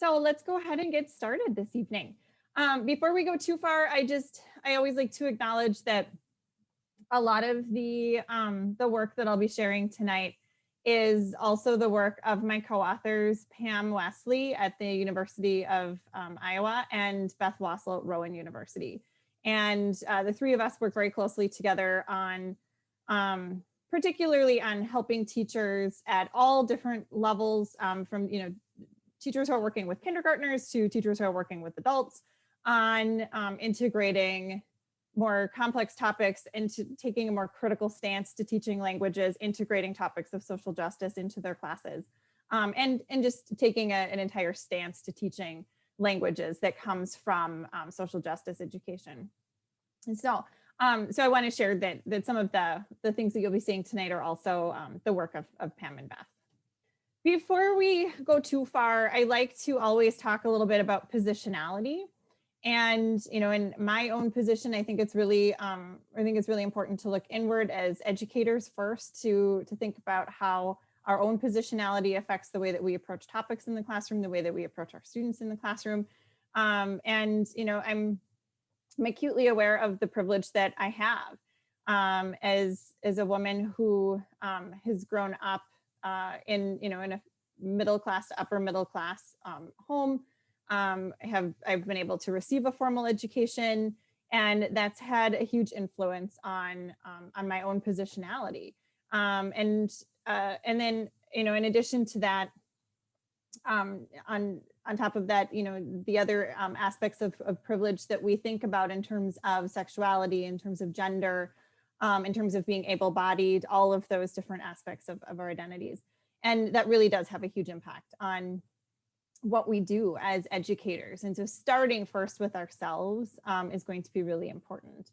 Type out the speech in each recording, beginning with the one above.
So let's go ahead and get started this evening. Before we go too far, I always like to acknowledge that a lot of the work that I'll be sharing tonight is also the work of my co-authors, Pam Wesley at the University of Iowa and Beth Wassel at Rowan University. And the three of us work very closely together on particularly on helping teachers at all different levels, from teachers who are working with kindergartners to teachers who are working with adults on integrating more complex topics into taking a more critical stance to teaching languages, integrating topics of social justice into their classes, and just taking an entire stance to teaching languages that comes from social justice education. And so I want to share that some of the things that you'll be seeing tonight are also the work of Pam and Beth. Before we go too far, I like to always talk a little bit about positionality. And in my own position, I think it's really important to look inward as educators first to think about how our own positionality affects the way that we approach topics in the classroom, the way that we approach our students in the classroom. I'm acutely aware of the privilege that I have as a woman who has grown up in a middle class to upper middle class home. I've been able to receive a formal education, and that's had a huge influence on my own positionality. And then in addition to that, on top of that, the other aspects of privilege that we think about in terms of sexuality, in terms of gender, in terms of being able-bodied, all of those different aspects of our identities. And that really does have a huge impact on what we do as educators. And so starting first with ourselves is going to be really important.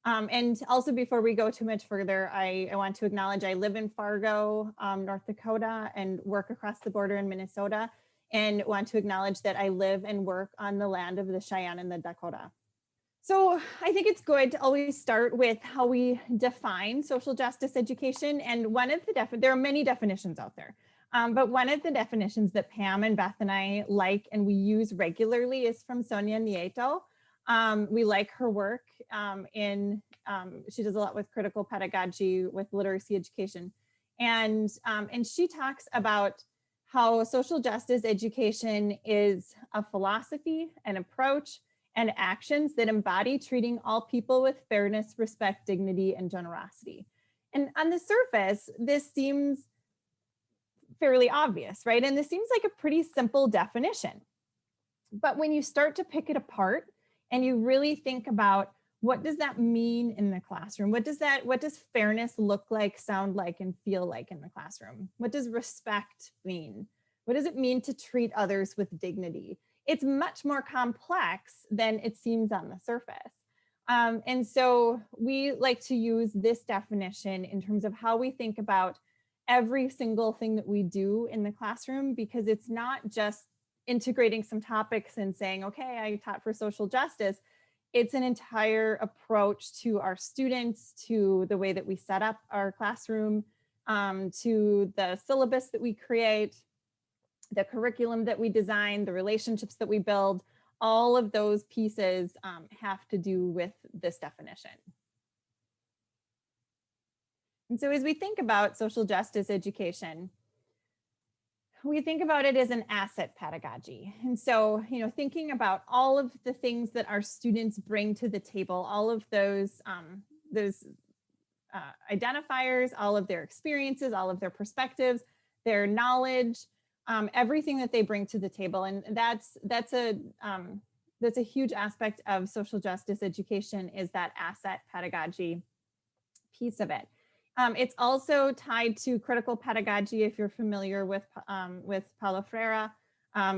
And also, before we go too much further, I want to acknowledge I live in Fargo, North Dakota, and work across the border in Minnesota, and want to acknowledge that I live and work on the land of the Cheyenne and the Dakota. So I think it's good to always start with how we define social justice education. And one of there are many definitions out there. But one of the definitions that Pam and Beth and I like and we use regularly is from Sonia Nieto. We like her work she does a lot with critical pedagogy, with literacy education. And she talks about how social justice education is a philosophy, an approach, and actions that embody treating all people with fairness, respect, dignity, and generosity. And on the surface, this seems fairly obvious, right? And this seems like a pretty simple definition. But when you start to pick it apart and you really think about what does that mean in the classroom? What does fairness look like, sound like, and feel like in the classroom? What does respect mean? What does it mean to treat others with dignity? It's much more complex than it seems on the surface. And so we like to use this definition in terms of how we think about every single thing that we do in the classroom, because it's not just integrating some topics and saying, okay, I taught for social justice. It's an entire approach to our students, to the way that we set up our classroom, to the syllabus that we create, the curriculum that we design, the relationships that we build. All of those pieces have to do with this definition. And so as we think about social justice education, we think about it as an asset pedagogy. And so, thinking about all of the things that our students bring to the table, all of those identifiers, all of their experiences, all of their perspectives, their knowledge, everything that they bring to the table. And that's a huge aspect of social justice education, is that asset pedagogy piece of it. It's also tied to critical pedagogy, if you're familiar with Paulo Freire,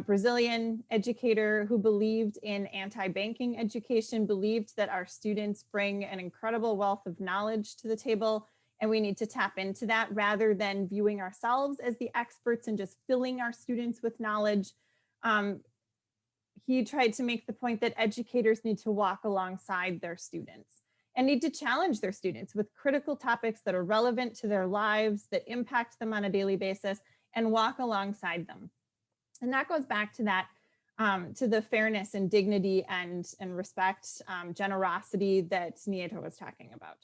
Brazilian educator who believed in anti-banking education, believed that our students bring an incredible wealth of knowledge to the table, and we need to tap into that rather than viewing ourselves as the experts and just filling our students with knowledge. He tried to make the point that educators need to walk alongside their students and need to challenge their students with critical topics that are relevant to their lives, that impact them on a daily basis, and walk alongside them. And that goes back to that to the fairness and dignity and respect, generosity that Nieto was talking about.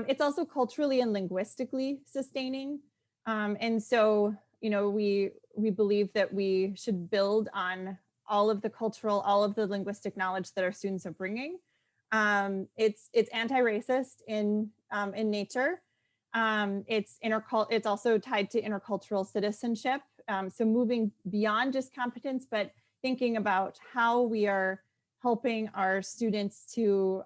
It's also culturally and linguistically sustaining. And so, you know, we believe that we should build on all of the cultural, all of the linguistic knowledge that our students are bringing. It's anti-racist in nature. It's also tied to intercultural citizenship. So moving beyond just competence, but thinking about how we are helping our students to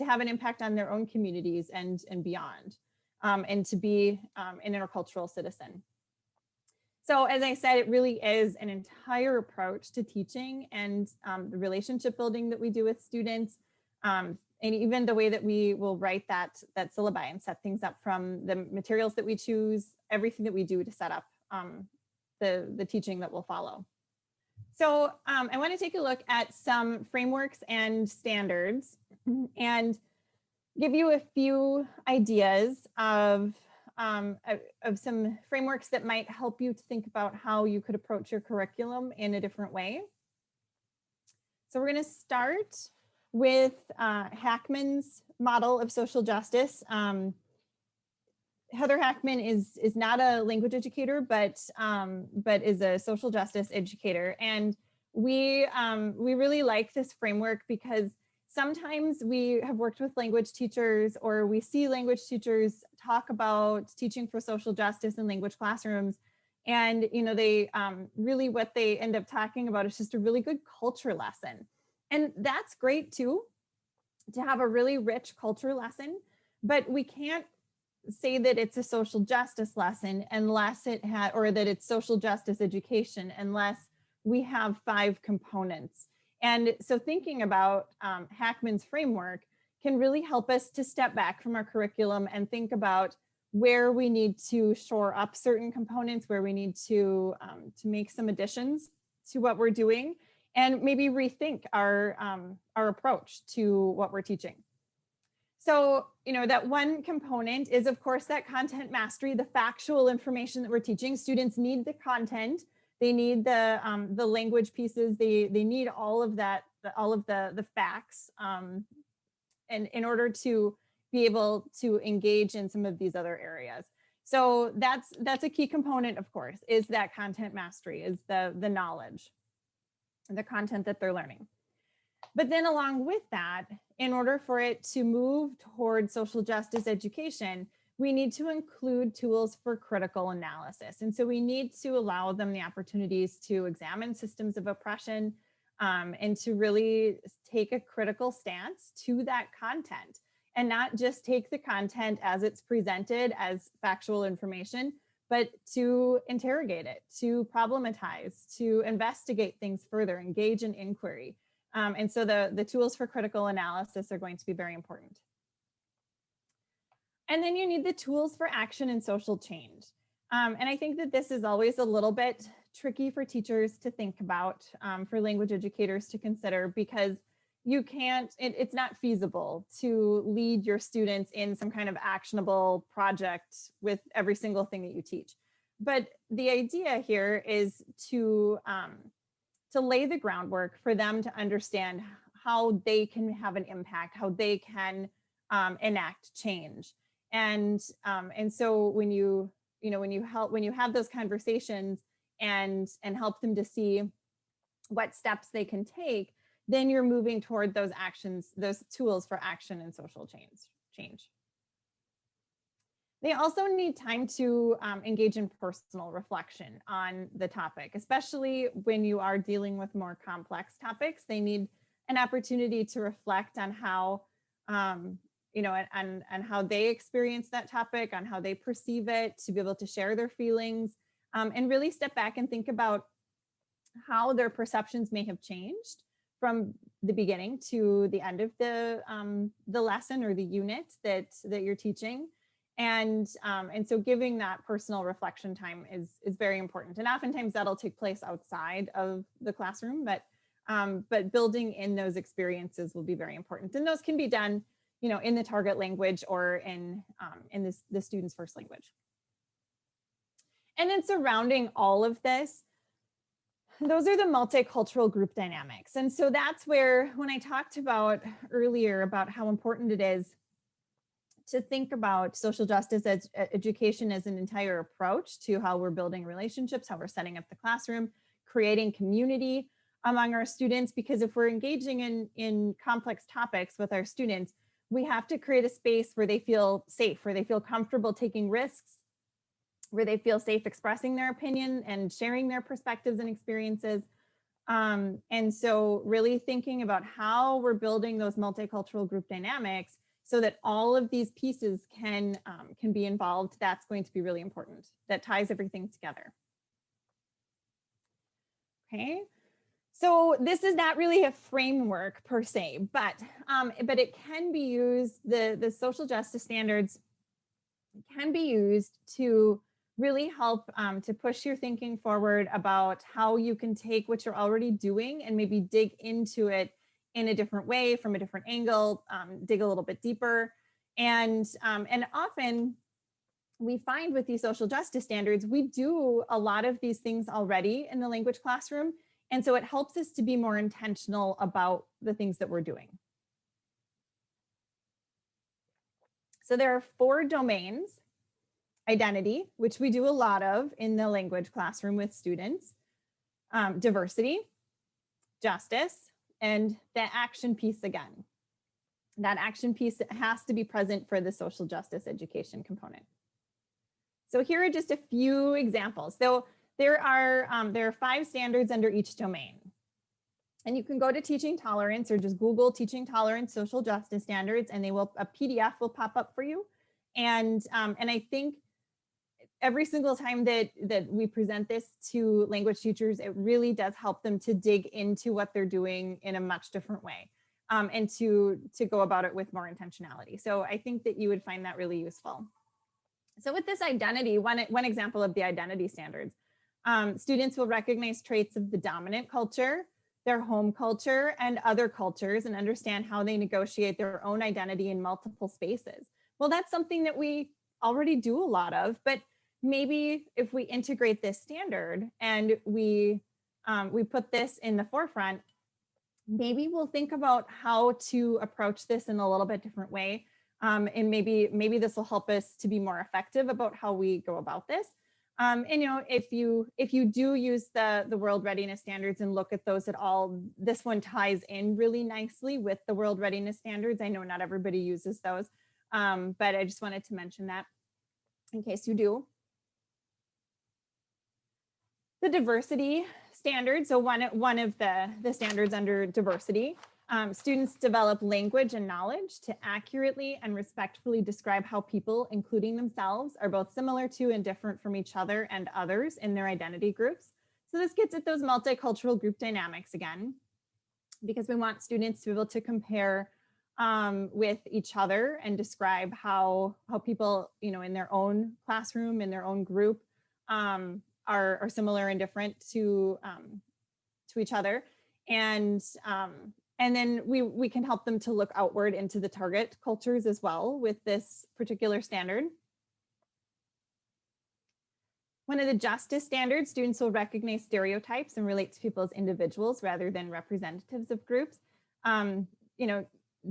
have an impact on their own communities and beyond, and to be an intercultural citizen. So as I said, it really is an entire approach to teaching and the relationship building that we do with students, and even the way that we will write that syllabi and set things up, from the materials that we choose, everything that we do to set up the teaching that will follow. So I want to take a look at some frameworks and standards and give you a few ideas of some frameworks that might help you to think about how you could approach your curriculum in a different way. So we're going to start with Hackmans Model of Social Justice. Heather Hackman is not a language educator, but is a social justice educator, and we really like this framework because sometimes we have worked with language teachers, or we see language teachers talk about teaching for social justice in language classrooms, and you know, they really, what they end up talking about is just a really good culture lesson, and that's great too, to have a really rich culture lesson, but we can't say that it's a social justice lesson unless it had, or that it's social justice education unless we have 5 components. And so thinking about Hackman's framework can really help us to step back from our curriculum and think about where we need to shore up certain components, where we need to make some additions to what we're doing, and maybe rethink our approach to what we're teaching. So, you know, that one component is, of course, that content mastery, the factual information that we're teaching. Students need the content, they need the language pieces, they need all of that, all of the facts, and in order to be able to engage in some of these other areas. So that's a key component, of course, is that content mastery, is the knowledge, the content that they're learning. But then along with that, in order for it to move toward social justice education, we need to include tools for critical analysis. And so we need to allow them the opportunities to examine systems of oppression, and to really take a critical stance to that content, and not just take the content as it's presented as factual information, but to interrogate it, to problematize, to investigate things further, engage in inquiry. And so the tools for critical analysis are going to be very important. And then you need the tools for action and social change. And I think that this is always a little bit tricky for teachers to think about, for language educators to consider, because you can't, it's not feasible to lead your students in some kind of actionable project with every single thing that you teach. But the idea here is to lay the groundwork for them to understand how they can have an impact, how they can enact change. And so when you have those conversations and help them to see what steps they can take, then you're moving toward those actions, those tools for action and social change. They also need time to engage in personal reflection on the topic, especially when you are dealing with more complex topics. They need an opportunity to reflect on how, and how they experience that topic, on how they perceive it, to be able to share their feelings, and really step back and think about how their perceptions may have changed from the beginning to the end of the lesson or the unit that you're teaching. And so giving that personal reflection time is very important. And oftentimes that'll take place outside of the classroom, but building in those experiences will be very important. And those can be done, you know, in the target language or in the student's first language. And then surrounding all of this, those are the multicultural group dynamics. And so that's where, when I talked about earlier about how important it is to think about social justice education as an entire approach to how we're building relationships, how we're setting up the classroom, creating community among our students, because if we're engaging in complex topics with our students, we have to create a space where they feel safe, where they feel comfortable taking risks, where they feel safe expressing their opinion and sharing their perspectives and experiences. And so really thinking about how we're building those multicultural group dynamics so that all of these pieces can be involved, that's going to be really important. That ties everything together. Okay, so this is not really a framework per se, but it can be used, the social justice standards can be used to really help to push your thinking forward about how you can take what you're already doing and maybe dig into it in a different way, from a different angle, dig a little bit deeper. And often we find with these social justice standards, we do a lot of these things already in the language classroom. And so it helps us to be more intentional about the things that we're doing. So there are 4 domains: identity, which we do a lot of in the language classroom with students, diversity, justice, and the action piece again. That action piece has to be present for the social justice education component. So here are just a few examples. So there are 5 standards under each domain. And you can go to Teaching Tolerance or just Google Teaching Tolerance Social Justice Standards, and a PDF will pop up for you. And I think every single time that we present this to language teachers, it really does help them to dig into what they're doing in a much different way, and to go about it with more intentionality. So I think that you would find that really useful. So with this identity, one example of the identity standards, students will recognize traits of the dominant culture, their home culture, and other cultures, and understand how they negotiate their own identity in multiple spaces. Well, that's something that we already do a lot of, but maybe if we integrate this standard and we put this in the forefront, maybe we'll think about how to approach this in a little bit different way. And maybe this will help us to be more effective about how we go about this. And if you do use the World Readiness Standards and look at those at all, this one ties in really nicely with the World Readiness Standards. I know not everybody uses those, but I just wanted to mention that in case you do. The diversity standard, so one of the standards under diversity, students develop language and knowledge to accurately and respectfully describe how people, including themselves, are both similar to and different from each other and others in their identity groups. So this gets at those multicultural group dynamics again, because we want students to be able to compare with each other and describe how people, in their own classroom, in their own group, are similar and different to each other. And then we can help them to look outward into the target cultures as well with this particular standard. One of the justice standards, students will recognize stereotypes and relate to people as individuals rather than representatives of groups.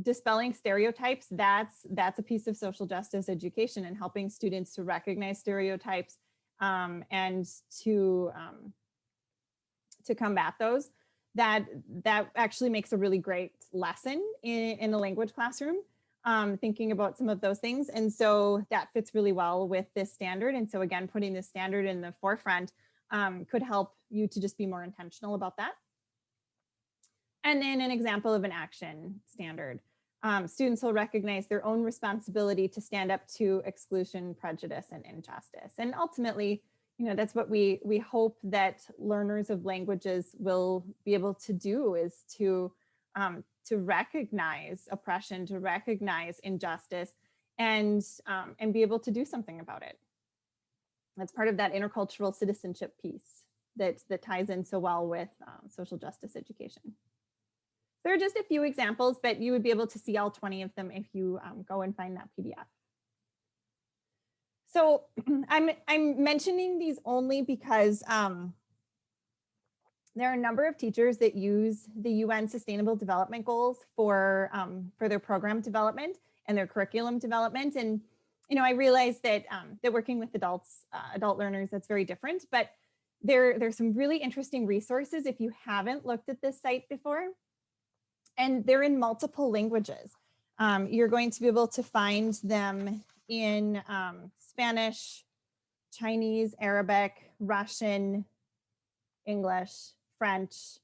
Dispelling stereotypes, that's a piece of social justice education, and helping students to recognize stereotypes and to combat those. That actually makes a really great lesson in a language classroom, thinking about some of those things. And so that fits really well with this standard. And so again, putting this standard in the forefront could help you to just be more intentional about that. And then an example of an action standard. Students will recognize their own responsibility to stand up to exclusion, prejudice, and injustice. And ultimately, that's what we hope that learners of languages will be able to do, is to recognize oppression, to recognize injustice, and be able to do something about it. That's part of that intercultural citizenship piece that ties in so well with social justice education. There are just a few examples, but you would be able to see all 20 of them if you go and find that PDF. So I'm mentioning these only because There are a number of teachers that use the UN Sustainable Development Goals for their program development and their curriculum development. And I realize that that working with adults, adult learners, that's very different. But there's some really interesting resources if you haven't looked at this site before. And they're in multiple languages. You're going to be able to find them in Spanish, Chinese, Arabic, Russian, English, French.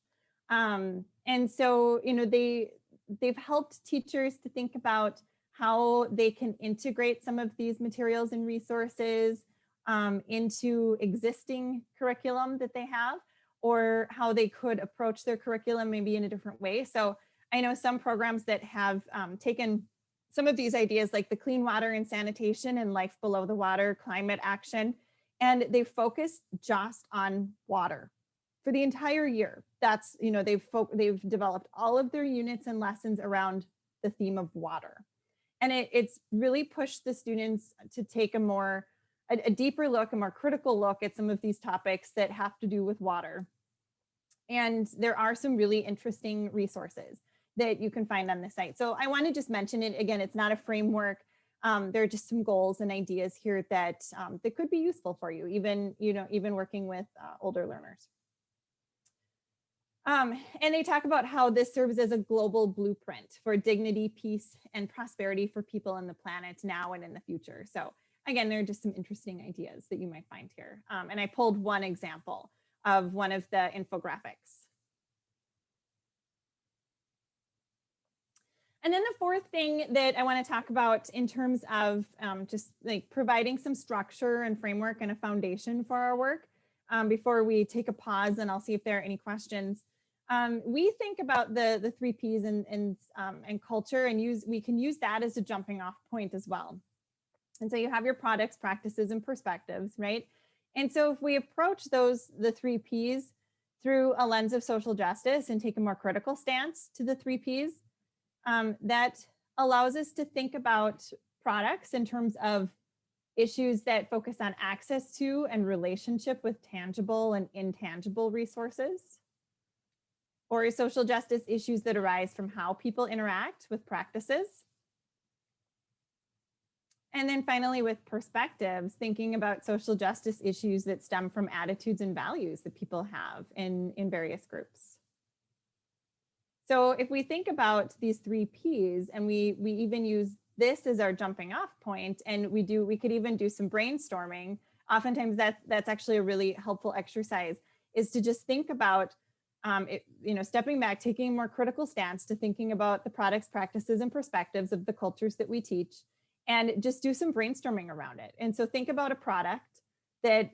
And so, they've helped teachers to think about how they can integrate some of these materials and resources into existing curriculum that they have, or how they could approach their curriculum maybe in a different way. So I know some programs that have taken some of these ideas, like the clean water and sanitation and life below the water, climate action, and they've focused just on water for the entire year. That's, they've developed all of their units and lessons around the theme of water. And it's really pushed the students to take a deeper look, a more critical look at some of these topics that have to do with water. And there are some really interesting resources that you can find on the site. So I want to just mention it again, it's not a framework. There are just some goals and ideas here that could be useful for you, even working with older learners. And they talk about how this serves as a global blueprint for dignity, peace, and prosperity for people on the planet now and in the future. So again, there are just some interesting ideas that you might find here. And I pulled one example of one of the infographics. And then the fourth thing that I want to talk about in terms of just like providing some structure and framework and a foundation for our work, before we take a pause, and I'll see if there are any questions. We think about the 3 Ps and culture, and we can use that as a jumping off point as well. And so you have your products, practices, and perspectives, right? And so if we approach the 3 Ps through a lens of social justice and take a more critical stance to the 3 Ps, that allows us to think about products in terms of issues that focus on access to and relationship with tangible and intangible resources, or social justice issues that arise from how people interact with practices. And then finally, with perspectives, thinking about social justice issues that stem from attitudes and values that people have in various groups. So if we think about these 3 Ps, and we even use this as our jumping off point, and we could even do some brainstorming. Oftentimes that's actually a really helpful exercise, is to just think about stepping back, taking a more critical stance to thinking about the products, practices, and perspectives of the cultures that we teach, and just do some brainstorming around it. And so think about a product that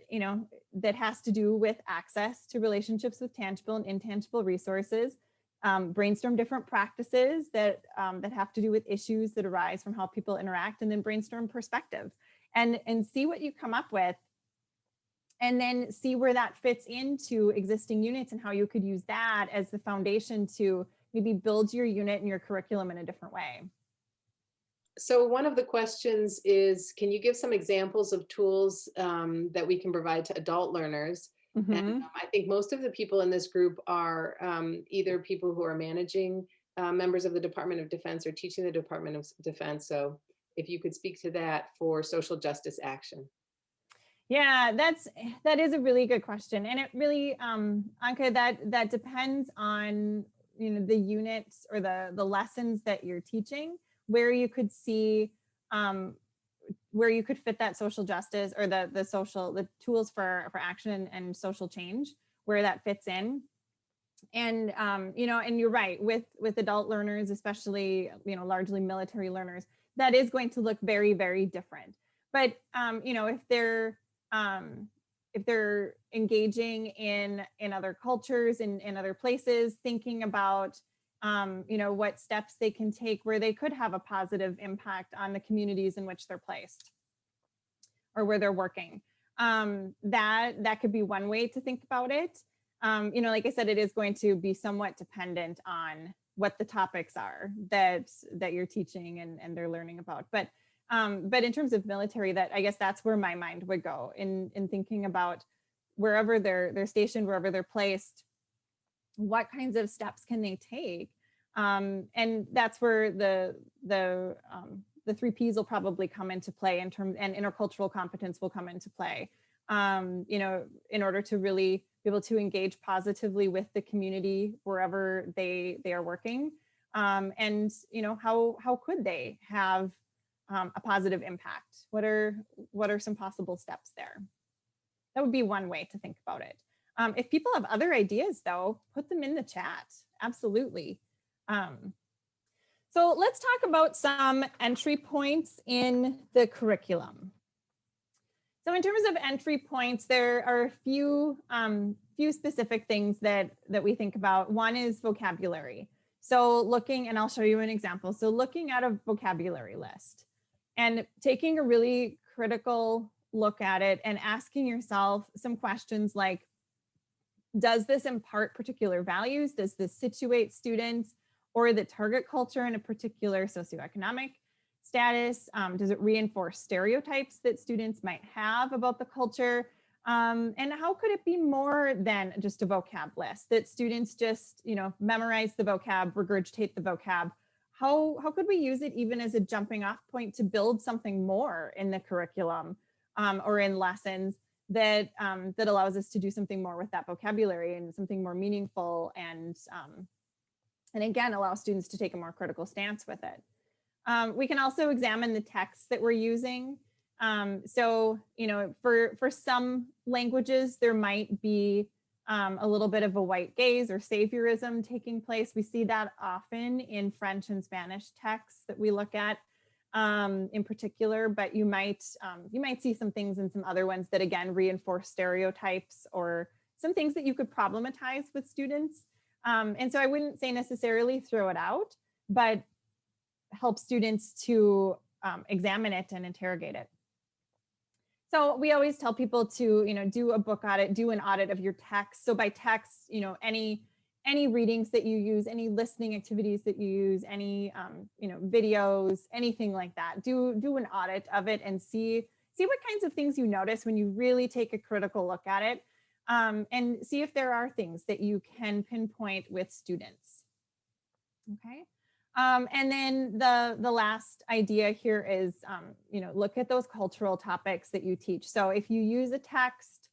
has to do with access to relationships with tangible and intangible resources. Brainstorm different practices that have to do with issues that arise from how people interact, and then brainstorm perspectives and see what you come up with, and then see where that fits into existing units and how you could use that as the foundation to maybe build your unit and your curriculum in a different way. So one of the questions is, can you give some examples of tools that we can provide to adult learners? Mm-hmm. And I think most of the people in this group are either people who are managing members of the Department of Defense or teaching the Department of Defense. So if you could speak to that for social justice action. Yeah, that is a really good question. And it really, Anka, that depends on, the units or the lessons that you're teaching, where you could see, where you could fit that social justice or the tools for action and social change, where that fits in. And, and you're right, with adult learners, especially, largely military learners, that is going to look very, very different. But, if they're engaging in other cultures, in other places, thinking about, what steps they can take where they could have a positive impact on the communities in which they're placed or where they're working. That could be one way to think about it. Like I said, it is going to be somewhat dependent on what the topics are that you're teaching and they're learning about. But in terms of military, I guess that's where my mind would go in thinking about wherever they're stationed, wherever they're placed, what kinds of steps can they take? And that's where the 3 Ps will probably come into play and intercultural competence will come into play. In order to really be able to engage positively with the community wherever they are working. And how could they have a positive impact? What are some possible steps there? That would be one way to think about it. If people have other ideas, though, put them in the chat. Absolutely. So let's talk about some entry points in the curriculum. So in terms of entry points, there are a few specific things that we think about. One is vocabulary. So looking, and I'll show you an example. So looking at a vocabulary list and taking a really critical look at it and asking yourself some questions like, does this impart particular values? Does this situate students or the target culture in a particular socioeconomic status? Does it reinforce stereotypes that students might have about the culture? And how could it be more than just a vocab list that students just, memorize the vocab, regurgitate the vocab? How could we use it even as a jumping off point to build something more in the curriculum or in lessons that allows us to do something more with that vocabulary and something more meaningful and again, allow students to take a more critical stance with it. We can also examine the texts that we're using. So, for some languages, there might be a little bit of a white gaze or saviorism taking place. We see that often in French and Spanish texts that we look at in particular, but you might see some things in some other ones that again reinforce stereotypes or some things that you could problematize with students. And so I wouldn't say necessarily throw it out, but help students to examine it and interrogate it. So we always tell people to, do a book audit, do an audit of your text. So by text, any readings that you use, any listening activities that you use, any, videos, anything like that, do an audit of it and see what kinds of things you notice when you really take a critical look at it, and see if there are things that you can pinpoint with students. Okay. And then the last idea here is, look at those cultural topics that you teach. So if you use a text,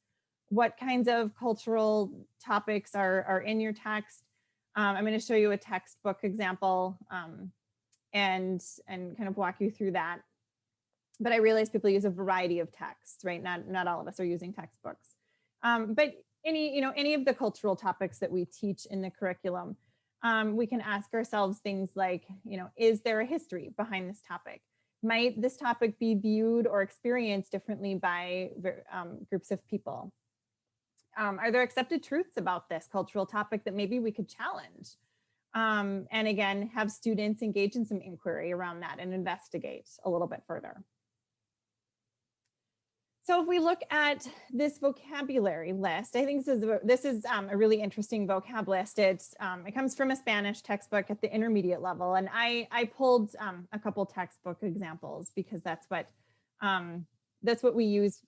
what kinds of cultural topics are in your text? I'm going to show you a textbook example and kind of walk you through that. But I realize people use a variety of texts, right? Not all of us are using textbooks. But any of the cultural topics that we teach in the curriculum, we can ask ourselves things like, is there a history behind this topic? Might this topic be viewed or experienced differently by groups of people? Are there accepted truths about this cultural topic that maybe we could challenge? And again, have students engage in some inquiry around that and investigate a little bit further. So if we look at this vocabulary list, I think this is a really interesting vocab list. It comes from a Spanish textbook at the intermediate level, and I pulled a couple textbook examples because that's what we use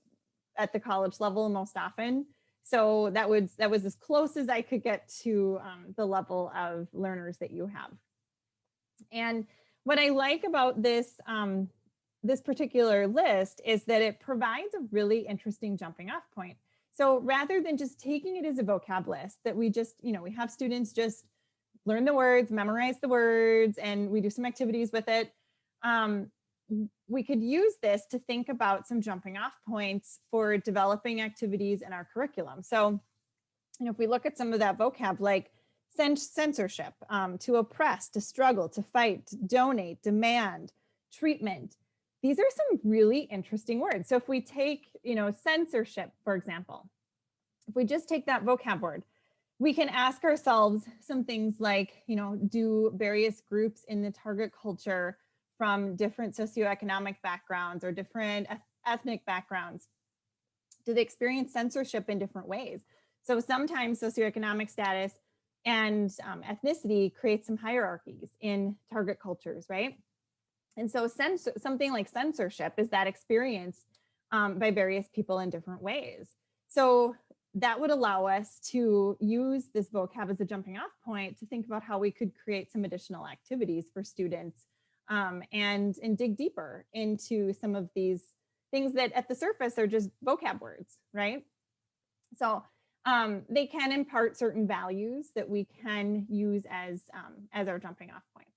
at the college level most often. So that was as close as I could get to the level of learners that you have. And what I like about this this particular list is that it provides a really interesting jumping off point. So rather than just taking it as a vocab list that we just, we have students just learn the words, memorize the words, and we do some activities with it. We could use this to think about some jumping off points for developing activities in our curriculum. So, if we look at some of that vocab, like censorship, to oppress, to struggle, to fight, to donate, demand, treatment, these are some really interesting words. So if we take, censorship, for example, if we just take that vocab word, we can ask ourselves some things like, do various groups in the target culture from different socioeconomic backgrounds or different ethnic backgrounds, do they experience censorship in different ways? So sometimes socioeconomic status and ethnicity creates some hierarchies in target cultures, right? And so something like censorship is that experience by various people in different ways. So that would allow us to use this vocab as a jumping off point to think about how we could create some additional activities for students, and dig deeper into some of these things that at the surface are just vocab words, right? So they can impart certain values that we can use as our jumping off point.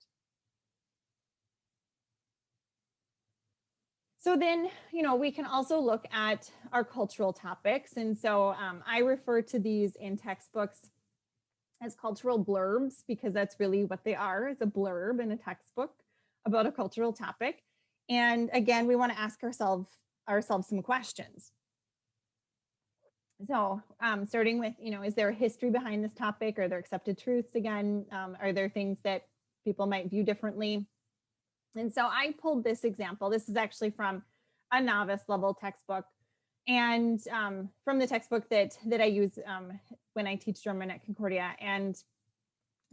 So then, we can also look at our cultural topics. And so I refer to these in textbooks as cultural blurbs, because that's really what they are, is a blurb in a textbook about a cultural topic. And again, we want to ask ourselves some questions. So starting with, is there a history behind this topic? Are there accepted truths again? Are there things that people might view differently? And so I pulled this example. This is actually from a novice level textbook, and from the textbook that I use when I teach German at Concordia. And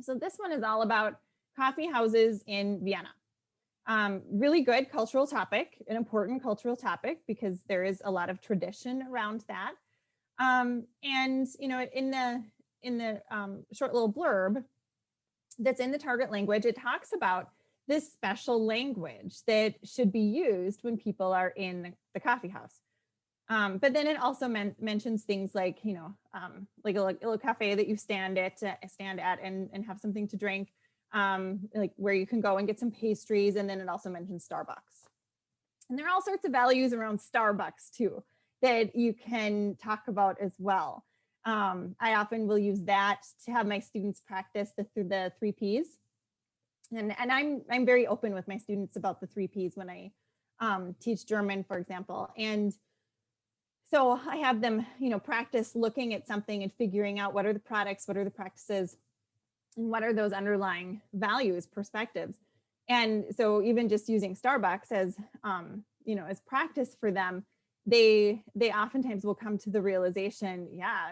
so this one is all about coffee houses in Vienna. Really good cultural topic, an important cultural topic, because there is a lot of tradition around that. And in the short little blurb that's in the target language, it talks about this special language that should be used when people are in the coffee house. But then it also mentions things like, like a little cafe that you stand at and have something to drink, like where you can go and get some pastries. And then it also mentions Starbucks. And there are all sorts of values around Starbucks too that you can talk about as well. I often will use that to have my students practice the 3 Ps. And I'm very open with my students about the 3 Ps when I teach German, for example. And so I have them, practice looking at something and figuring out what are the products, what are the practices, and what are those underlying values, perspectives. And so even just using Starbucks as, as practice for them, they oftentimes will come to the realization,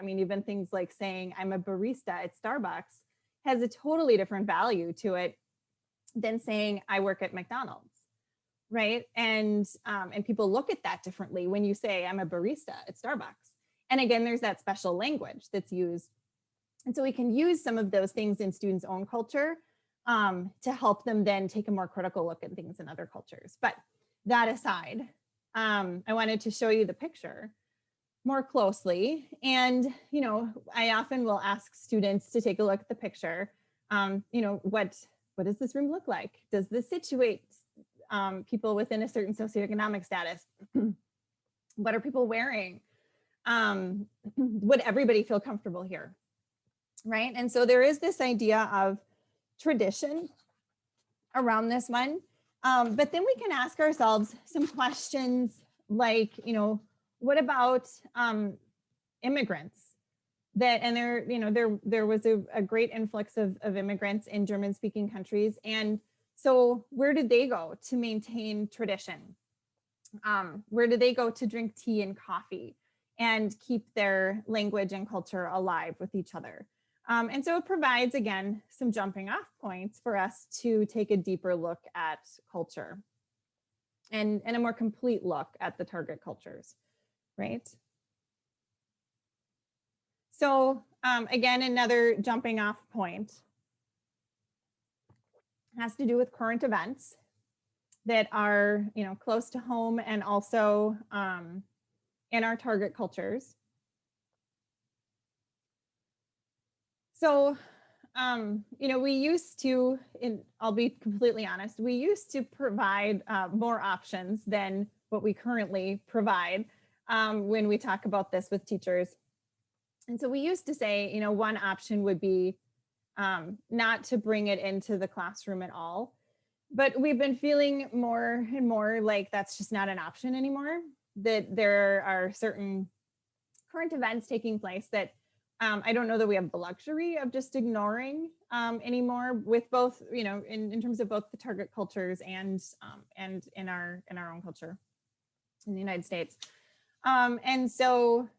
even things like saying I'm a barista at Starbucks has a totally different value to it than saying I work at McDonald's, right? And people look at that differently when you say I'm a barista at Starbucks. And again, there's that special language that's used. And so we can use some of those things in students' own culture to help them then take a more critical look at things in other cultures. But that aside, I wanted to show you the picture more closely. And, I often will ask students to take a look at the picture. What does this room look like? Does this situate people within a certain socioeconomic status? What are people wearing? Would everybody feel comfortable here? Right? And so there is this idea of tradition around this one. But then we can ask ourselves some questions like, what about immigrants? There was a great influx of immigrants in German-speaking countries. And so where did they go to maintain tradition? Where did they go to drink tea and coffee and keep their language and culture alive with each other? And so it provides, again, some jumping off points for us to take a deeper look at culture and a more complete look at the target cultures, right? So again, another jumping off point has to do with current events that are, close to home and also in our target cultures. So, we used to, I'll be completely honest, we used to provide more options than what we currently provide when we talk about this with teachers. And so we used to say, one option would be not to bring it into the classroom at all. But we've been feeling more and more like that's just not an option anymore, that there are certain current events taking place that I don't know that we have the luxury of just ignoring anymore, with both, in terms of both the target cultures and in our own culture in the United States. And so,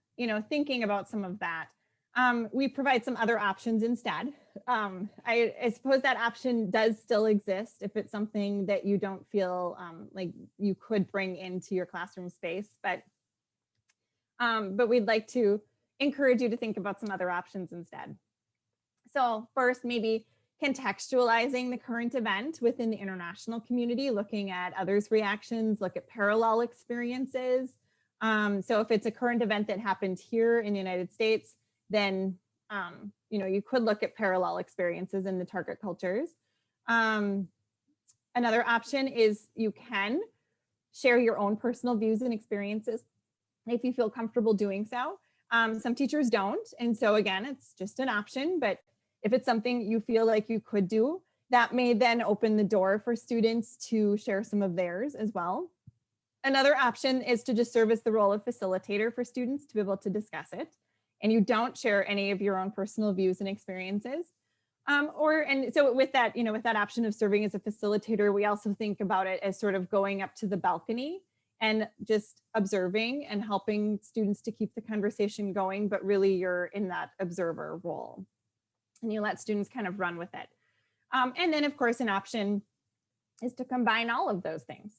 thinking about some of that, we provide some other options instead. I suppose that option does still exist if it's something that you don't feel like you could bring into your classroom space, but we'd like to encourage you to think about some other options instead. So first, maybe contextualizing the current event within the international community, looking at others' reactions, look at parallel experiences. So if it's a current event that happened here in the United States, then you could look at parallel experiences in the target cultures. Another option is you can share your own personal views and experiences if you feel comfortable doing so. Some teachers don't, and so again, it's just an option, but if it's something you feel like you could do, that may then open the door for students to share some of theirs as well. Another option is to just serve as the role of facilitator for students to be able to discuss it, and you don't share any of your own personal views and experiences. And so with that, with that option of serving as a facilitator, we also think about it as sort of going up to the balcony and just observing and helping students to keep the conversation going, but really you're in that observer role. And you let students kind of run with it. And then of course, an option is to combine all of those things.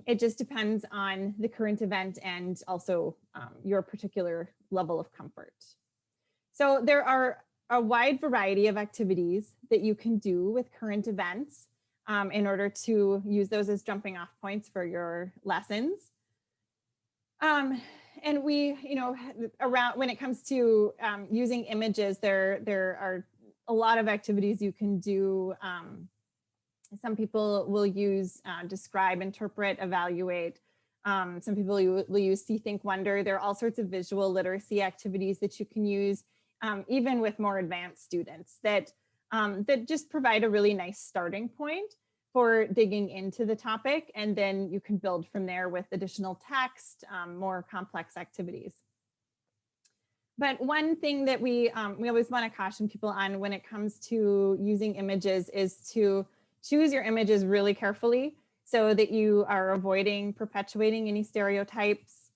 It just depends on the current event and also your particular level of comfort. So there are a wide variety of activities that you can do with current events in order to use those as jumping off points for your lessons. And we, around when it comes to using images, there are a lot of activities you can do. Some people will use describe, interpret, evaluate. Some people will use see, think, wonder. There are all sorts of visual literacy activities that you can use, even with more advanced students that just provide a really nice starting point for digging into the topic, and then you can build from there with additional text, more complex activities. But one thing that we always want to caution people on when it comes to using images is to choose your images really carefully so that you are avoiding perpetuating any stereotypes.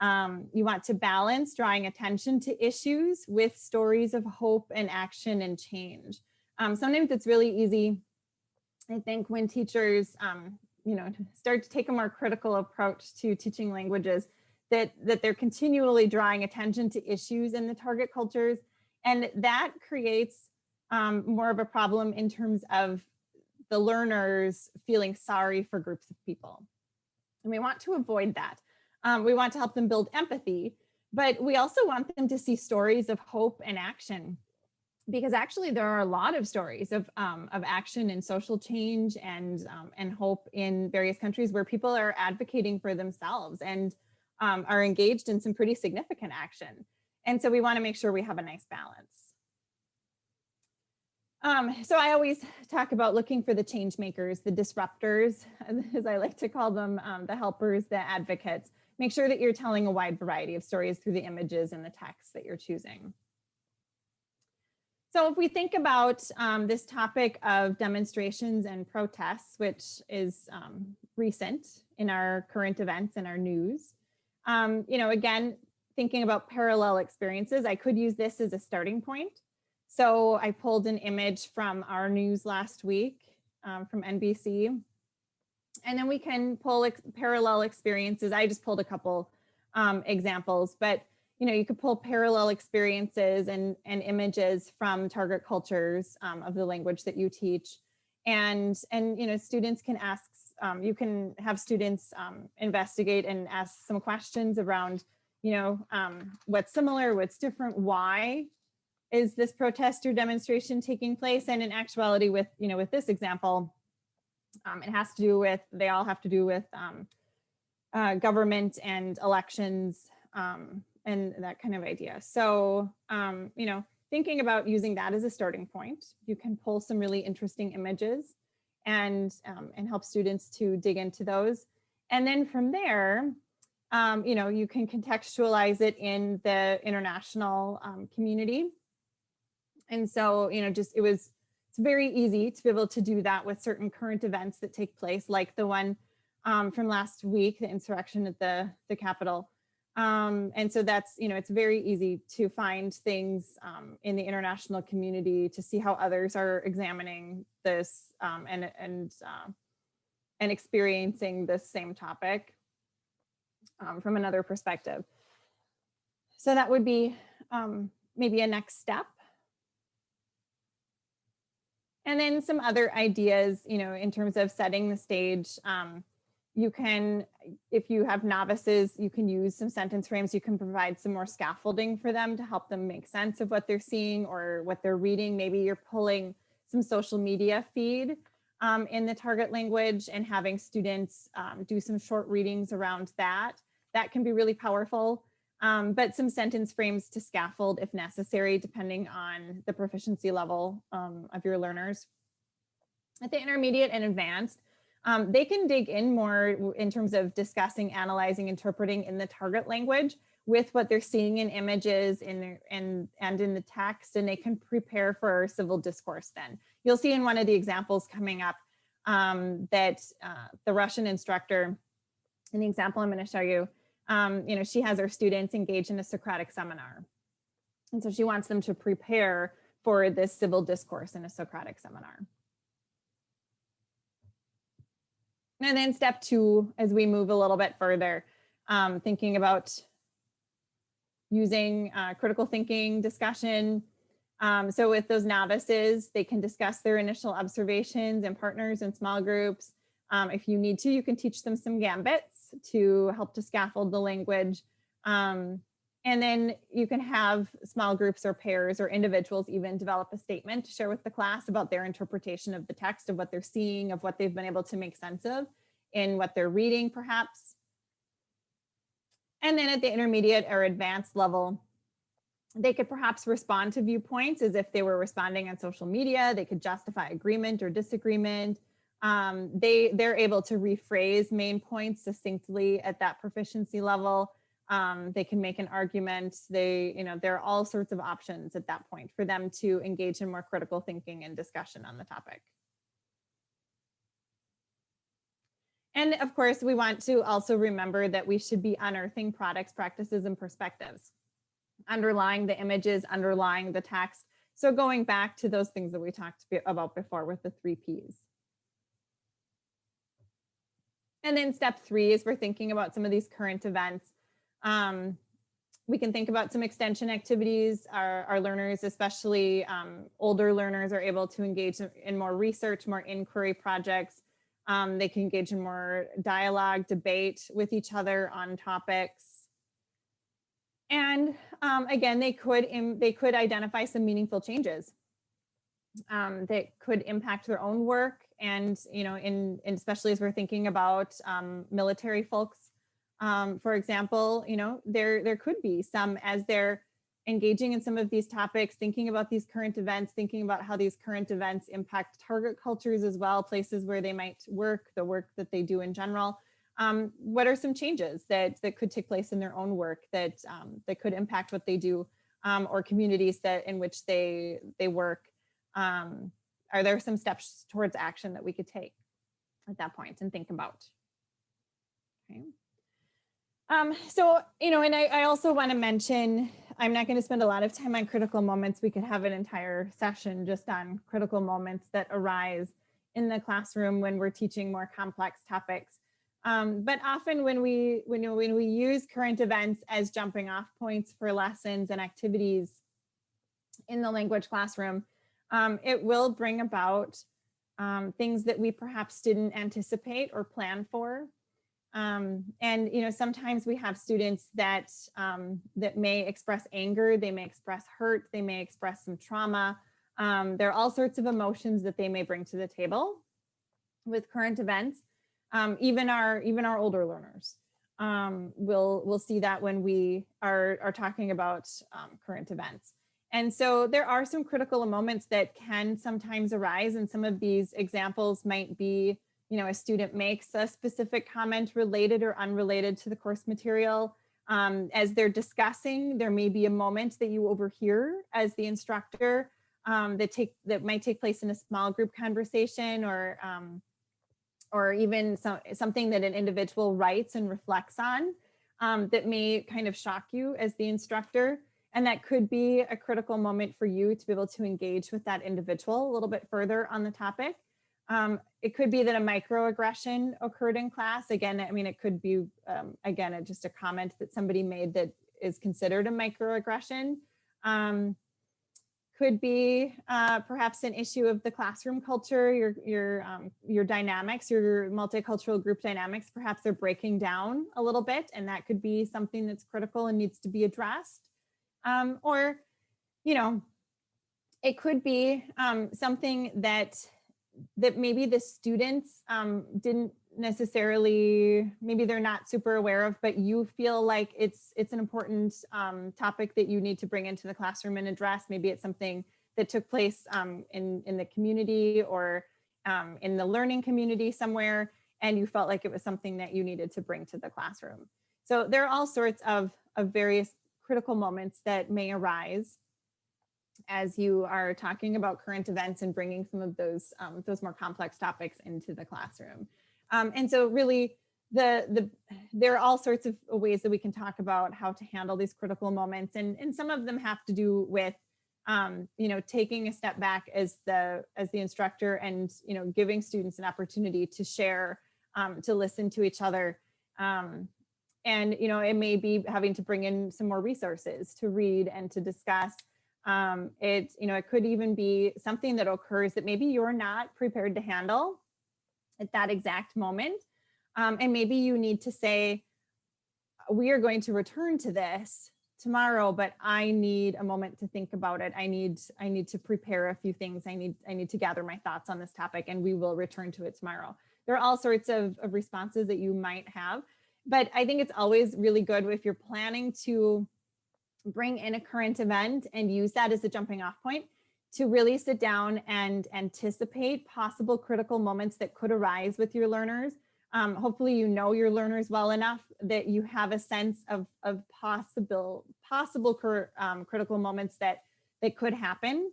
You want to balance drawing attention to issues with stories of hope and action and change. Sometimes it's really easy, I think, when teachers, start to take a more critical approach to teaching languages, that they're continually drawing attention to issues in the target cultures. And that creates more of a problem in terms of the learners feeling sorry for groups of people. And we want to avoid that. We want to help them build empathy, but we also want them to see stories of hope and action, because actually there are a lot of stories of action and social change and hope in various countries where people are advocating for themselves and are engaged in some pretty significant action. And so we want to make sure we have a nice balance. So I always talk about looking for the change makers, the disruptors, as I like to call them, the helpers, the advocates. Make sure that you're telling a wide variety of stories through the images and the text that you're choosing. So if we think about this topic of demonstrations and protests, which is recent in our current events and our news, again, thinking about parallel experiences, I could use this as a starting point. So I pulled an image from our news last week from NBC, and then we can pull parallel experiences. I just pulled a couple examples, but you could pull parallel experiences and images from target cultures of the language that you teach. And students can ask, you can have students investigate and ask some questions around, what's similar, what's different, why is this protest or demonstration taking place? And in actuality, with this example, it has to do with, they all have to do with government and elections and that kind of idea. So, thinking about using that as a starting point, you can pull some really interesting images and help students to dig into those. And then from there, you can contextualize it in the international community. And so, it's very easy to be able to do that with certain current events that take place, like the one from last week, the insurrection at the Capitol. And so that's, it's very easy to find things in the international community to see how others are examining this and experiencing this same topic from another perspective. So that would be maybe a next step. And then some other ideas, in terms of setting the stage. You can, if you have novices, you can use some sentence frames. You can provide some more scaffolding for them to help them make sense of what they're seeing or what they're reading. Maybe you're pulling some social media feed in the target language and having students do some short readings around that. That can be really powerful. But some sentence frames to scaffold if necessary, depending on the proficiency level of your learners. At the intermediate and advanced, they can dig in more in terms of discussing, analyzing, interpreting in the target language with what they're seeing in images and in the text, and they can prepare for civil discourse then. You'll see in one of the examples coming up that the Russian instructor, in the example I'm going to show you, she has her students engage in a Socratic seminar. And so she wants them to prepare for this civil discourse in a Socratic seminar. And then step 2, as we move a little bit further, thinking about using critical thinking discussion. So with those novices, they can discuss their initial observations and partners in small groups. If you need to, you can teach them some gambits to help to scaffold the language. And then you can have small groups or pairs or individuals even develop a statement to share with the class about their interpretation of the text, of what they're seeing, of what they've been able to make sense of in what they're reading, perhaps. And then at the intermediate or advanced level, they could perhaps respond to viewpoints as if they were responding on social media. They could justify agreement or disagreement. They're able to rephrase main points succinctly at that proficiency level. They can make an argument. There are all sorts of options at that point for them to engage in more critical thinking and discussion on the topic. And of course, we want to also remember that we should be unearthing products, practices, and perspectives, underlying the images, underlying the text. So going back to those things that we talked about before with the 3 Ps. And then step 3 is we're thinking about some of these current events. We can think about some extension activities. Our learners, especially older learners, are able to engage in more research, more inquiry projects. They can engage in more dialogue, debate with each other on topics. And again, they could identify some meaningful changes that could impact their own work. And, especially as we're thinking about military folks, for example, there could be some, as they're engaging in some of these topics, thinking about these current events, thinking about how these current events impact target cultures as well, places where they might work, the work that they do in general. What are some changes that could take place in their own work that could impact what they do, or communities in which they work? Are there some steps towards action that we could take at that point and think about? Okay. So, and I also want to mention, I'm not going to spend a lot of time on critical moments. We could have an entire session just on critical moments that arise in the classroom when we're teaching more complex topics. But often when we use current events as jumping off points for lessons and activities in the language classroom, it will bring about things that we perhaps didn't anticipate or plan for. And sometimes we have students that may express anger, they may express hurt, they may express some trauma. There are all sorts of emotions that they may bring to the table with current events. Even our older learners will see that when we are talking about current events. And so there are some critical moments that can sometimes arise, and some of these examples might be, a student makes a specific comment related or unrelated to the course material. As they're discussing, there may be a moment that you overhear as the instructor that might take place in a small group conversation, or even something that an individual writes and reflects on that may kind of shock you as the instructor. And that could be a critical moment for you to be able to engage with that individual a little bit further on the topic. It could be that a microaggression occurred in class. Again, it could be, just a comment that somebody made that is considered a microaggression. Could be perhaps an issue of the classroom culture, your dynamics, your multicultural group dynamics, perhaps they're breaking down a little bit, and that could be something that's critical and needs to be addressed. Or, you know, it could be something that maybe the students didn't necessarily, maybe they're not super aware of, but you feel like it's an important topic that you need to bring into the classroom and address. Maybe it's something that took place in the community or in the learning community somewhere, and you felt like it was something that you needed to bring to the classroom. So there are all sorts of various critical moments that may arise as you are talking about current events and bringing some of those more complex topics into the classroom. And so really, there are all sorts of ways that we can talk about how to handle these critical moments, and some of them have to do with you know, taking a step back as the instructor and, you know, giving students an opportunity to share, to listen to each other. And, you know, it may be having to bring in some more resources to read and to discuss. It, you know, it could even be something that occurs that maybe you're not prepared to handle at that exact moment. And maybe you need to say, we are going to return to this tomorrow, but I need a moment to think about it. I need to prepare a few things. I need to gather my thoughts on this topic, and we will return to it tomorrow. There are all sorts of responses that you might have, but I think it's always really good if you're planning to bring in a current event and use that as a jumping off point to really sit down and anticipate possible critical moments that could arise with your learners. Hopefully, you know your learners well enough that you have a sense of possible critical moments that could happen,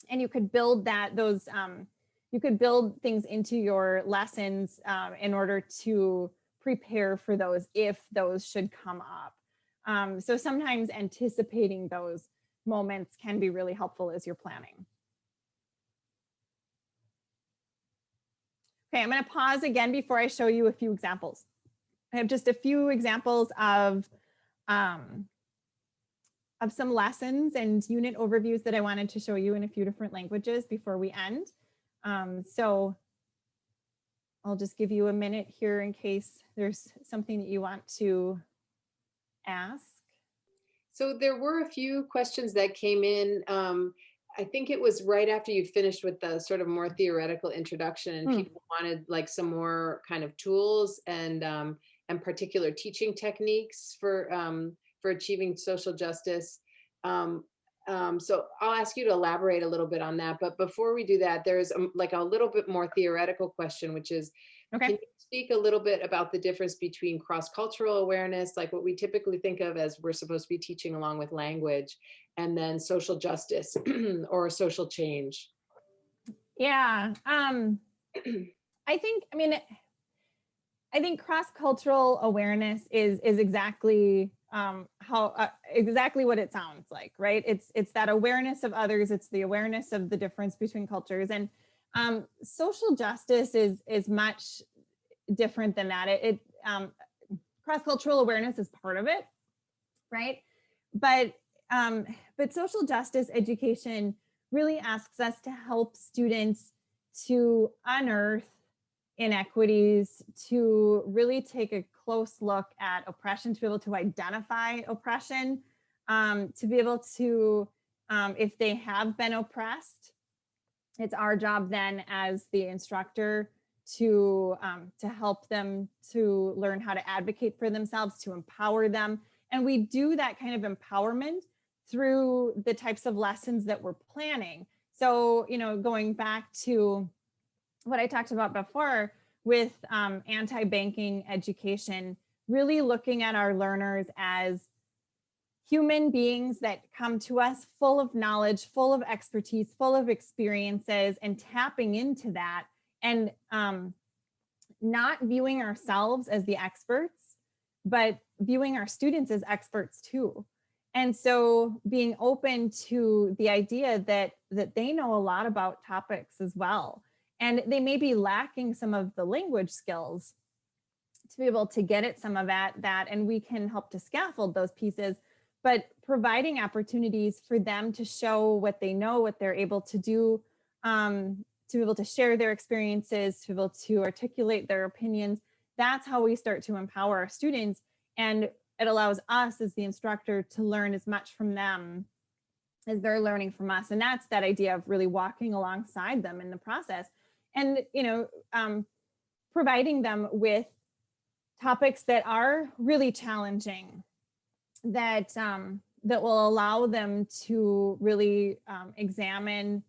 and you could build you could build things into your lessons in order to prepare for those if those should come up. So sometimes anticipating those moments can be really helpful as you're planning. Okay, I'm going to pause again before I show you a few examples. I have just a few examples of some lessons and unit overviews that I wanted to show you in a few different languages before we end. So I'll just give you a minute here in case there's something that you want to ask. So there were a few questions that came in. I think it was right after you'd finished with the sort of more theoretical introduction, and people wanted like some more kind of tools and particular teaching techniques for achieving social justice. So I'll ask you to elaborate a little bit on that. But before we do that, there's like a little bit more theoretical question, which is, can you speak a little bit about the difference between cross-cultural awareness, like what we typically think of as we're supposed to be teaching along with language, and then social justice or social change? Yeah, I think cross-cultural awareness is exactly exactly what it sounds like, right? It's that awareness of others. It's the awareness of the difference between cultures, and social justice is much different than that. Cross-cultural awareness is part of it, right? But social justice education really asks us to help students to unearth inequities, to really take a close look at oppression, to be able to identify oppression, to be able to, if they have been oppressed, it's our job then as the instructor to help them to learn how to advocate for themselves, to empower them. And we do that kind of empowerment through the types of lessons that we're planning. So, you know, going back to what I talked about before with anti-banking education, really looking at our learners as human beings that come to us full of knowledge, full of expertise, full of experiences, and tapping into that, and not viewing ourselves as the experts, but viewing our students as experts too. And so being open to the idea that they know a lot about topics as well. And they may be lacking some of the language skills to be able to get at some of that, and we can help to scaffold those pieces, but providing opportunities for them to show what they know, what they're able to do, to be able to share their experiences, to be able to articulate their opinions. That's how we start to empower our students. And it allows us as the instructor to learn as much from them as they're learning from us. And that's that idea of really walking alongside them in the process. And, providing them with topics that are really challenging, that will allow them to really examine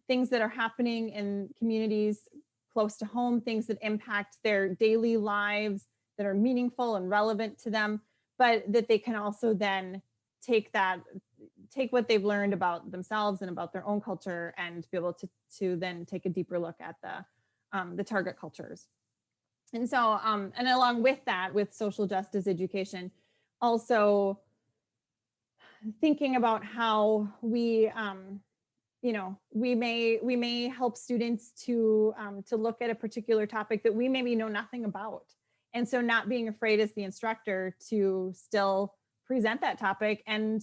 things that are happening in communities close to home, things that impact their daily lives, that are meaningful and relevant to them, but that they can also then take what they've learned about themselves and about their own culture and be able to then take a deeper look at the target cultures. And so, and along with that, with social justice education, also thinking about how we may help students to look at a particular topic that we maybe know nothing about. And so not being afraid as the instructor to still present that topic and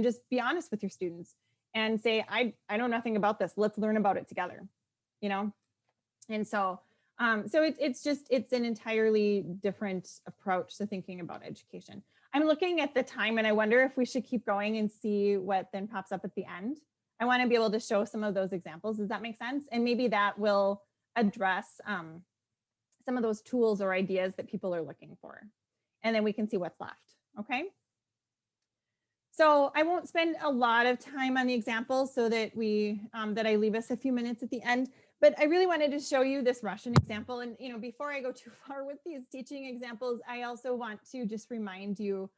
just be honest with your students and say, I know nothing about this. Let's learn about it together, And so, it's an entirely different approach to thinking about education. I'm looking at the time and I wonder if we should keep going and see what then pops up at the end. I want to be able to show some of those examples. Does that make sense? And maybe that will address some of those tools or ideas that people are looking for. And then we can see what's left. Okay. So I won't spend a lot of time on the examples so that that I leave us a few minutes at the end, but I really wanted to show you this Russian example. And, before I go too far with these teaching examples, I also want to just remind you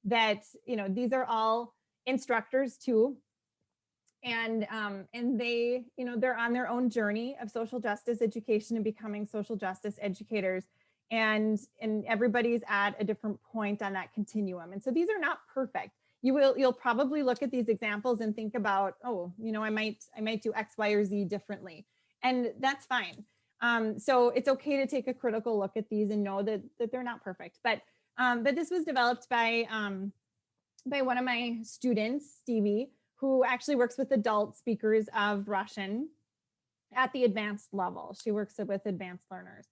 that, these are all instructors too. And they, they're on their own journey of social justice education and becoming social justice educators. And everybody's at a different point on that continuum. And so these are not perfect. You'll probably look at these examples and think about, oh, I might do X, Y, or Z differently. And that's fine. So it's okay to take a critical look at these and know that they're not perfect. But this was developed by one of my students, Stevie, who actually works with adult speakers of Russian at the advanced level. She works with advanced learners.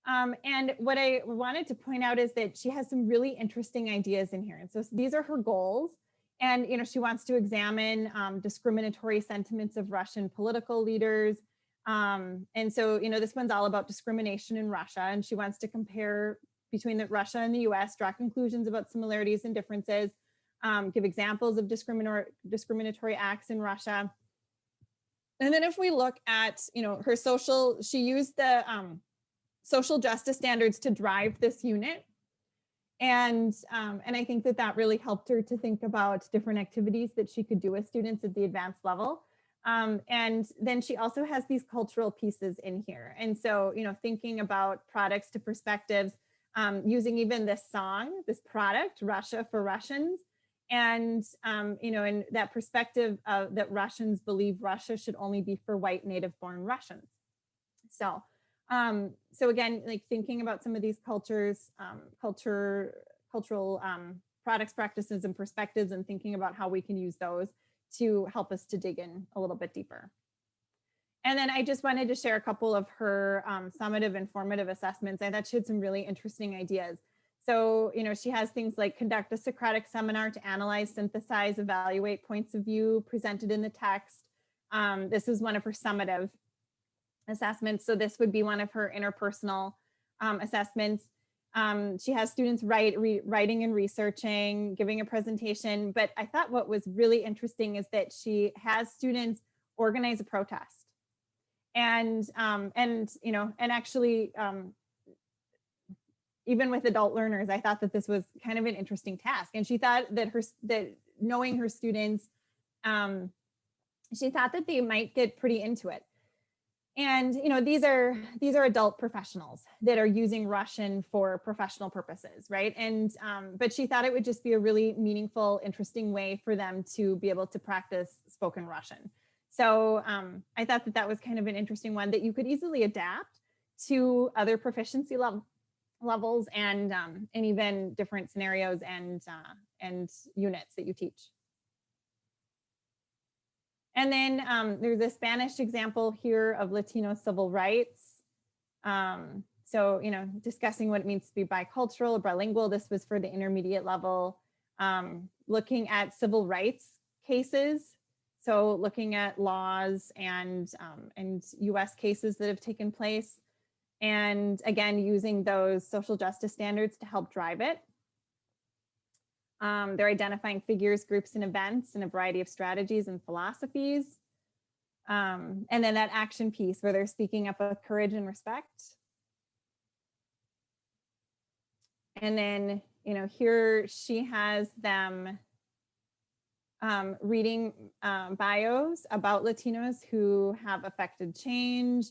And what I wanted to point out is that she has some really interesting ideas in here. And so these are her goals. And, she wants to examine discriminatory sentiments of Russian political leaders. And so, this one's all about discrimination in Russia. And she wants to compare between Russia and the US, draw conclusions about similarities and differences, give examples of discriminatory acts in Russia. And then if we look at, her she used the social justice standards to drive this unit. And I think that really helped her to think about different activities that she could do with students at the advanced level. And then she also has these cultural pieces in here. And so, thinking about products to perspectives, using even this song, this product, Russia for Russians. And, in that perspective that Russians believe Russia should only be for white native born Russians. So again, like thinking about some of these cultures, cultural products, practices, and perspectives, and thinking about how we can use those to help us to dig in a little bit deeper. And then I just wanted to share a couple of her summative and formative assessments. I thought she had some really interesting ideas. So, she has things like conduct a Socratic seminar to analyze, synthesize, evaluate points of view presented in the text. This is one of her summative assessments. So this would be one of her interpersonal assessments. She has students writing and researching, giving a presentation. But I thought what was really interesting is that she has students organize a protest. And actually, even with adult learners, I thought that this was kind of an interesting task. And she thought that knowing her students, she thought that they might get pretty into it. And these are adult professionals that are using Russian for professional purposes, right? And but she thought it would just be a really meaningful, interesting way for them to be able to practice spoken Russian. So I thought that was kind of an interesting one that you could easily adapt to other proficiency levels and even different scenarios and units that you teach. And then there's a Spanish example here of Latino civil rights. So, discussing what it means to be bicultural or bilingual. This was for the intermediate level, looking at civil rights cases. So looking at laws and US cases that have taken place. And again, using those social justice standards to help drive it. They're identifying figures, groups, and events in a variety of strategies and philosophies. And then that action piece where they're speaking up with courage and respect. And then, here she has them reading bios about Latinos who have affected change,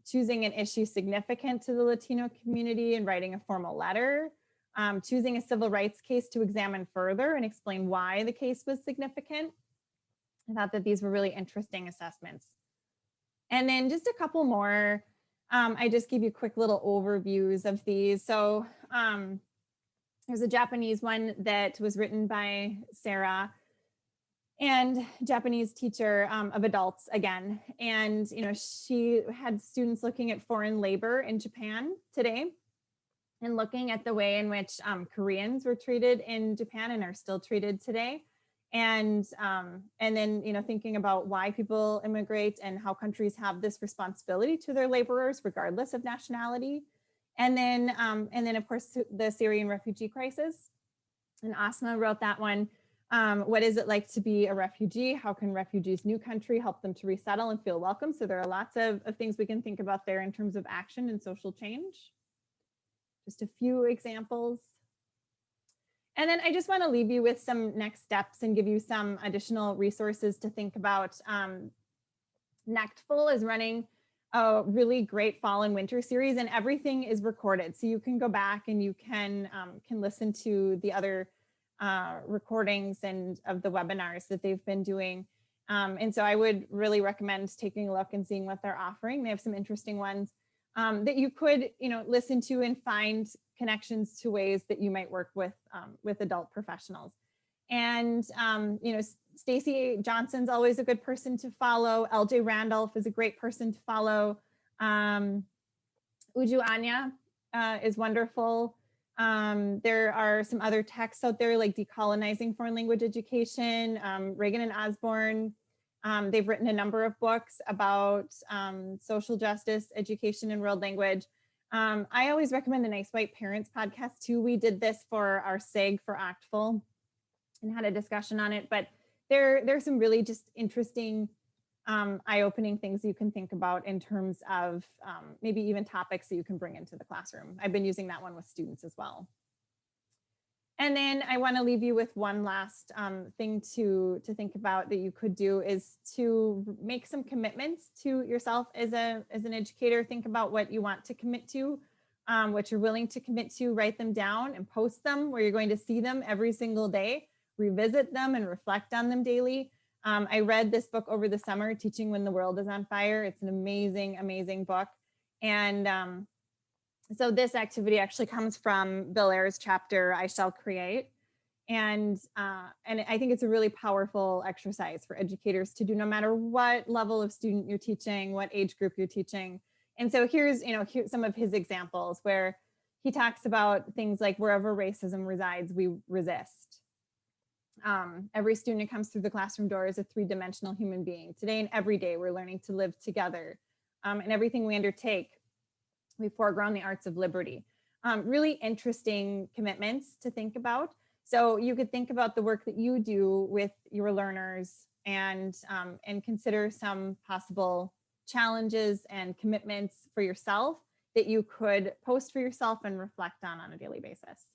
choosing an issue significant to the Latino community and writing a formal letter, choosing a civil rights case to examine further and explain why the case was significant. I thought that these were really interesting assessments. And then just a couple more. I just give you quick little overviews of these. So there's a Japanese one that was written by Sarah, and Japanese teacher of adults again. And, she had students looking at foreign labor in Japan today and looking at the way in which Koreans were treated in Japan and are still treated today. And then, thinking about why people immigrate and how countries have this responsibility to their laborers, regardless of nationality. And then of course, the Syrian refugee crisis. And Asma wrote that one. What is it like to be a refugee? How can refugees' new country help them to resettle and feel welcome? So there are lots of things we can think about there in terms of action and social change. Just a few examples. And then I just want to leave you with some next steps and give you some additional resources to think about. NECTFL is running a really great fall and winter series, and everything is recorded. So you can go back and you can listen to the other recordings and of the webinars that they've been doing. And so I would really recommend taking a look and seeing what they're offering. They have some interesting ones that you could, listen to and find connections to ways that you might work with adult professionals. And, Stacy Johnson's always a good person to follow. LJ Randolph is a great person to follow. Uju Anya is wonderful. There are some other texts out there like Decolonizing Foreign Language Education, Reagan and Osborne. They've written a number of books about social justice, education, and world language. I always recommend the Nice White Parents podcast too. We did this for our SIG for ACTFL and had a discussion on it, but there's some really just interesting, eye-opening things you can think about in terms of maybe even topics that you can bring into the classroom. I've been using that one with students as well. And then I want to leave you with one last thing to think about that you could do is to make some commitments to yourself as an educator. Think about what you want to commit to, what you're willing to commit to, write them down and post them where you're going to see them every single day, revisit them and reflect on them daily. I read this book over the summer, Teaching When the World is on Fire. It's an amazing, amazing book. And so this activity actually comes from Bill Ayer's chapter, I Shall Create. And I think it's a really powerful exercise for educators to do no matter what level of student you're teaching, what age group you're teaching. And so here's some of his examples where he talks about things like wherever racism resides, we resist. Every student who comes through the classroom door is a three-dimensional human being. Today and every day, we're learning to live together. And everything we undertake, we foreground the arts of liberty. Really interesting commitments to think about. So you could think about the work that you do with your learners and consider some possible challenges and commitments for yourself that you could post for yourself and reflect on a daily basis.